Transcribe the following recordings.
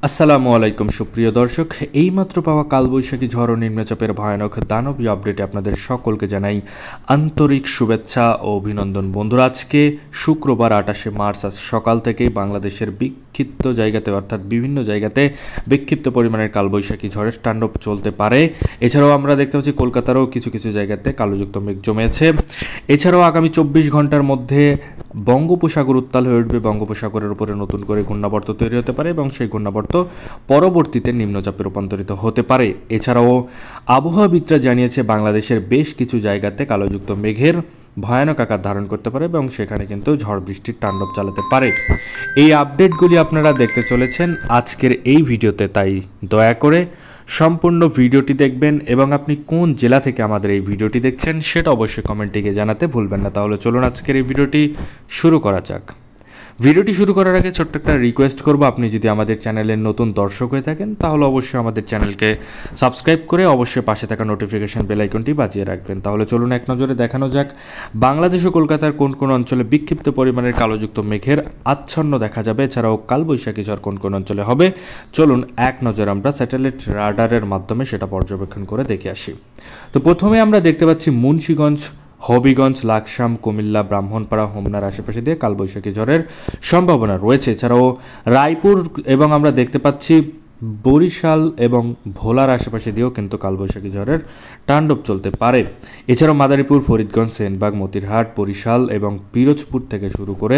আসসালামু আলাইকুম সুপ্রিয় দর্শক, এইমাত্র পাওয়া কালবৈশাখী ঝড় ও নিম্নচাপের ভয়ানক দানবীয় আপডেটে আপনাদের সকলকে জানাই আন্তরিক শুভেচ্ছা ও অভিনন্দন। বন্ধুরা, আজকে শুক্রবার 28শে মার্চ আজ সকাল থেকেই বাংলাদেশের বিক্ষিপ্ত জায়গাতে অর্থাৎ বিভিন্ন জায়গাতে বিক্ষিপ্ত পরিমাণের কালবৈশাখী ঝড়ের তাণ্ডব চলতে পারে। এছাড়াও আমরা দেখতে পাচ্ছি কলকাতারও কিছু কিছু জায়গাতে কালোযুক্ত মেঘ জমেছে। এছাড়াও আগামী 24 ঘন্টার মধ্যে বঙ্গোপসাগর উত্তাল হয়ে উঠবে। বঙ্গোপসাগরের উপরে নতুন করে ঘূর্ণাবর্ত তৈরি হতে পারে এবং সেই ঘূর্ণাবর্ত পরবর্তীতে নিম্নচাপে রূপান্তরিত হতে পারে। এছাড়াও আবহাওয়াবিদরা জানিয়েছে বাংলাদেশের বেশ কিছু জায়গাতে কালোযুক্ত মেঘের ভয়ানক আকার ধারণ করতে পারে এবং সেখানে কিন্তু ঝড় বৃষ্টির তাণ্ডব চালাতে পারে। এই আপডেটগুলি আপনারা দেখতে চলেছেন আজকের এই ভিডিওতে, তাই দয়া করে সম্পূর্ণ ভিডিওটি দেখবেন এবং আপনি কোন জেলা থেকে আমাদের এই ভিডিওটি দেখছেন সেটা অবশ্যই কমেন্টে গিয়ে জানাতে ভুলবেন না। তাহলে চলুন আজকের এই ভিডিওটি শুরু করা যাক। ভিডিওটি শুরু করার আগে ছোট্ট একটা রিকোয়েস্ট করব, আপনি যদি আমাদের চ্যানেলের নতুন দর্শক হয়ে থাকেন তাহলে অবশ্যই আমাদের চ্যানেলকে সাবস্ক্রাইব করে অবশ্যই পাশে থাকা নোটিফিকেশন বেল আইকনটি বাজিয়ে রাখবেন। তাহলে চলুন এক নজরে দেখানো যাক বাংলাদেশ ও কলকাতার কোন কোন অঞ্চলে বিক্ষিপ্ত পরিমাণের কালোযুক্ত মেঘের আচ্ছন্ন দেখা যাবে, এছাড়াও কালবৈশাখী ঝড় কোন কোন অঞ্চলে হবে। চলুন এক নজর আমরা স্যাটেলাইট রাডারের মাধ্যমে সেটা পর্যবেক্ষণ করে দেখে আসি। তো প্রথমে আমরা দেখতে পাচ্ছি মুন্সিগঞ্জ, হবিগঞ্জ, লাকসাম, কুমিল্লা, ব্রাহ্মণপাড়া, হোমনার আশেপাশে দিয়ে কালবৈশাখী ঝড়ের সম্ভাবনা রয়েছে। এছাড়াও রায়পুর এবং আমরা দেখতে পাচ্ছি বরিশাল এবং ভোলার আশেপাশে দিয়েও কিন্তু কালবৈশাখী ঝড়ের তাণ্ডব চলতে পারে। এছাড়াও মাদারীপুর, ফরিদগঞ্জ, সেনবাগ, মতিরহাট, বরিশাল এবং পিরোজপুর থেকে শুরু করে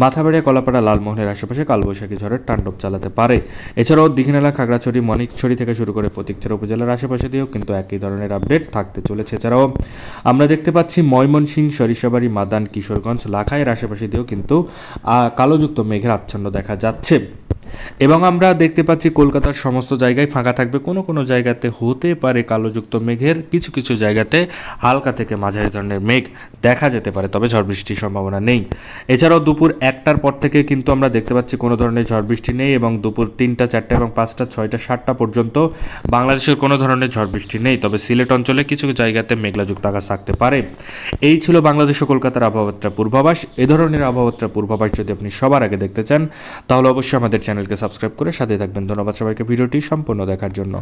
মাথাবেড়িয়া, কলাপাড়া, লালমোহনের আশেপাশে কালবৈশাখী ঝড়ের তাণ্ডব চালাতে পারে। এছাড়াও দীঘিনালা, খাগড়াছড়ি, মণিকছড়ি থেকে শুরু করে ফটিকছড়ি উপজেলার আশেপাশে দিয়েও কিন্তু একই ধরনের আপডেট থাকতে চলেছে। এছাড়াও আমরা দেখতে পাচ্ছি ময়মনসিংহ, সরিষাবাড়ি, মাদান, কিশোরগঞ্জ, লাখাইয়ের আশেপাশে দিয়েও কিন্তু কালোযুক্ত মেঘের আচ্ছন্ন দেখা যাচ্ছে। এবং আমরা দেখতে পাচ্ছি কলকাতার সমস্ত জায়গায় ফাঁকা থাকবে, কোনো কোনো জায়গাতে হতে পারে কালোযুক্ত মেঘের, কিছু কিছু জায়গাতে হালকা থেকে মাঝারি ধরনের মেঘ দেখা যেতে পারে, তবে ঝড় বৃষ্টির সম্ভাবনা নেই। এছাড়াও দুপুর 1টার পর থেকে কিন্তু আমরা দেখতে পাচ্ছি কোনো ধরনের ঝড় বৃষ্টি নেই এবং দুপুর 3টা, 4টা এবং 5টা, 6টা, 7টা পর্যন্ত বাংলাদেশের কোনো ধরনের ঝড় বৃষ্টি নেই, তবে সিলেট অঞ্চলে কিছু জায়গাতে মেঘলাযুক্ত আকাশ থাকতে পারে। এই ছিল বাংলাদেশ ও কলকাতার আবহাওয়ার পূর্বাভাস। এ ধরনের আবহাওয়ার পূর্বাভাস যদি আপনি সবার আগে দেখতে চান তাহলে অবশ্যই আমাদের চ্যানেলকে সাবস্ক্রাইব করে সাথে থাকবেন। ধন্যবাদ সবাইকে ভিডিওটি সম্পূর্ণ দেখার জন্য।